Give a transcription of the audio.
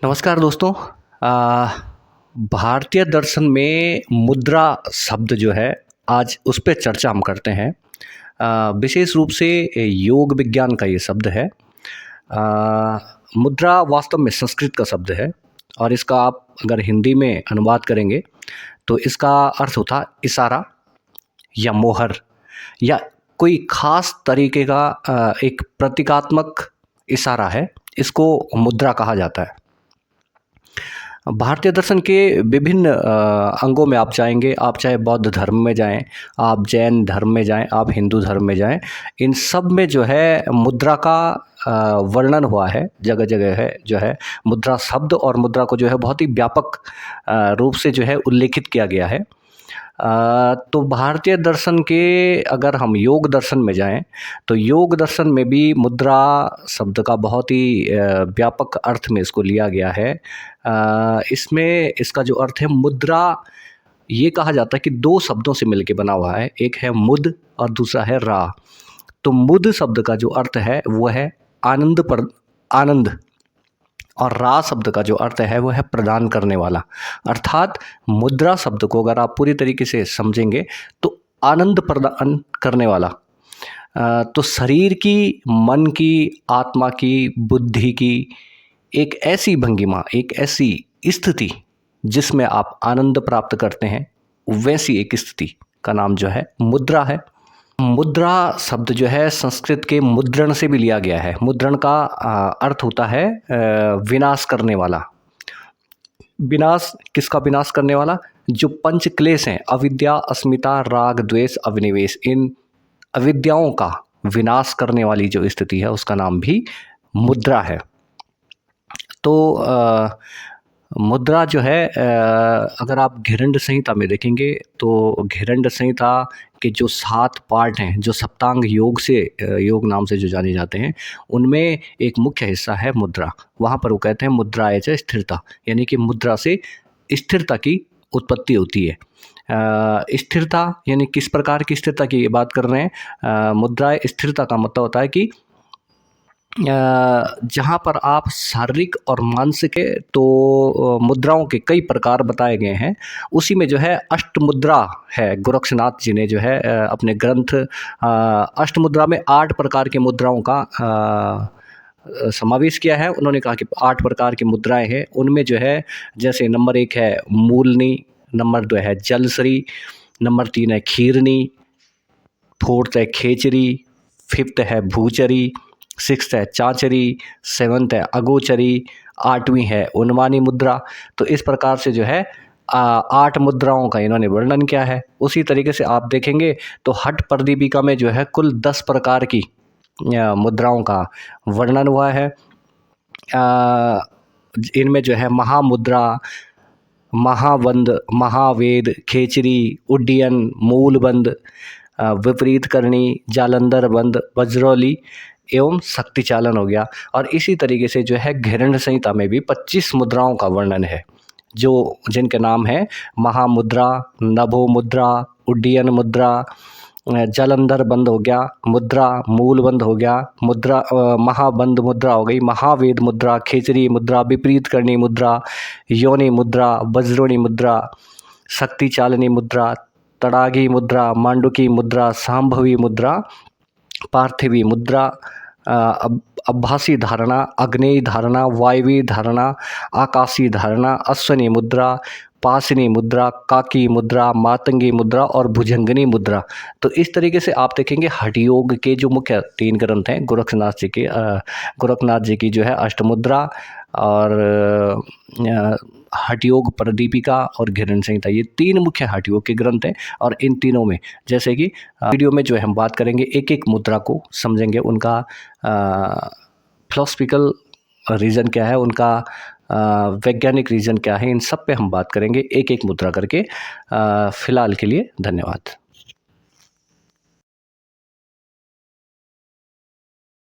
नमस्कार दोस्तों। आ, भारतीय दर्शन में मुद्रा शब्द जो है आज उस पे चर्चा हम करते हैं। विशेष रूप से योग विज्ञान का ये शब्द है। मुद्रा वास्तव में संस्कृत का शब्द है और इसका आप अगर हिंदी में अनुवाद करेंगे तो इसका अर्थ होता इशारा या मोहर या कोई खास तरीके का एक प्रतीकात्मक इशारा है। इसको मुद्रा कहा जाता है। भारतीय दर्शन के विभिन्न अंगों में आप जाएंगे, आप चाहे बौद्ध धर्म में जाएं, आप जैन धर्म में जाएं, आप हिंदू धर्म में जाएं, इन सब में जो है मुद्रा का वर्णन हुआ है। जगह जगह है जो है मुद्रा शब्द और मुद्रा को जो है बहुत ही व्यापक रूप से जो है उल्लेखित किया गया है। तो भारतीय दर्शन के अगर हम योग दर्शन में जाएं तो योग दर्शन में भी मुद्रा शब्द का बहुत ही व्यापक अर्थ में इसको लिया गया है। इसमें इसका जो अर्थ है मुद्रा, ये कहा जाता है कि दो शब्दों से मिलकर बना हुआ है। एक है मुद और दूसरा है रा। तो मुद शब्द का जो अर्थ है वो है आनंद और रा शब्द का जो अर्थ है वो है प्रदान करने वाला। अर्थात मुद्रा शब्द को अगर आप पूरी तरीके से समझेंगे तो आनंद प्रदान करने वाला। तो शरीर की, मन की, आत्मा की, बुद्धि की एक ऐसी भंगिमा, एक ऐसी स्थिति जिसमें आप आनंद प्राप्त करते हैं, वैसी एक स्थिति का नाम जो है मुद्रा है। मुद्रा शब्द जो है संस्कृत के मुद्रण से भी लिया गया है। मुद्रण का अर्थ होता है विनाश करने वाला। विनाश, किसका विनाश करने वाला? जो पंच क्लेश हैं, अविद्या, अस्मिता, राग, द्वेष, अभिनिवेश, इन अविद्याओं का विनाश करने वाली जो स्थिति है उसका नाम भी मुद्रा है। तो मुद्रा जो है अगर आप घिरंड संहिता में देखेंगे तो घिरंड संहिता के जो 7 पार्ट हैं, जो सप्तांग योग नाम से जो जाने जाते हैं, उनमें एक मुख्य हिस्सा है मुद्रा। वहाँ पर वो कहते हैं मुद्राय च स्थिरता, यानी कि मुद्रा से स्थिरता की उत्पत्ति होती है। स्थिरता यानी किस प्रकार की स्थिरता की बात कर रहे हैं? मुद्रा स्थिरता का मतलब होता है कि जहाँ पर आप शारीरिक और मानसिक है, तो मुद्राओं के कई प्रकार बताए गए हैं। उसी में जो है अष्ट मुद्रा है। गोरक्षनाथ जी ने जो है अपने ग्रंथ अष्ट मुद्रा में 8 प्रकार के मुद्राओं का समावेश किया है। उन्होंने कहा कि 8 प्रकार की मुद्राएं हैं। उनमें जो है जैसे नंबर 1 है मूलनी, नंबर 2 है जलसरी, नंबर 3 है खीरनी, 4th है खेचरी, 5th है भूचरी, 6th है चाचरी, 7th है अगोचरी, 8वीं है उन्मानी मुद्रा। तो इस प्रकार से जो है 8 मुद्राओं का इन्होंने वर्णन किया है। उसी तरीके से आप देखेंगे तो हठ प्रदीपिका में जो है कुल 10 प्रकार की मुद्राओं का वर्णन हुआ है। इनमें जो है महामुद्रा, महाबंद, महावेद, खेचरी, उड्डयन, मूलबंद, विपरीत करणी, जालंधर बंद, वज्रौली एवं शक्ति चालन हो गया। और इसी तरीके से जो है घिरंड संहिता में भी 25 मुद्राओं का वर्णन है, जो जिनके नाम है महामुद्रा, नभो मुद्रा, उड्डयन मुद्रा, जालंधर बंद हो गया मुद्रा, मूल बंद हो गया मुद्रा, महाबंद मुद्रा हो गई, महावेद मुद्रा, खेचरी मुद्रा, विपरीत करणी मुद्रा, योनि मुद्रा, वज्रोणी मुद्रा, शक्ति चालनी मुद्रा, तड़ागी मुद्रा, मांडुकी मुद्रा, सांभवी मुद्रा, पार्थिवी मुद्रा, अभासी धारणा, अग्नेय धारणा, वायवी धारणा, आकाशी धारणा, अश्वनी मुद्रा, पासनी मुद्रा, काकी मुद्रा, मातंगी मुद्रा और भुजंगनी मुद्रा। तो इस तरीके से आप देखेंगे हठ योग के जो मुख्य 3 ग्रंथ हैं गोरखनाथ जी की जो है अष्टमुद्रा और हठ योग प्रदीपिका और घिरंड संहिता, ये 3 मुख्य हठ योग के ग्रंथ हैं। और इन तीनों में जैसे कि वीडियो में जो है हम बात करेंगे, एक एक मुद्रा को समझेंगे, उनका फिलोसफिकल रीज़न क्या है, उनका वैज्ञानिक रीज़न क्या है, इन सब पे हम बात करेंगे एक एक मुद्रा करके। फ़िलहाल के लिए धन्यवाद।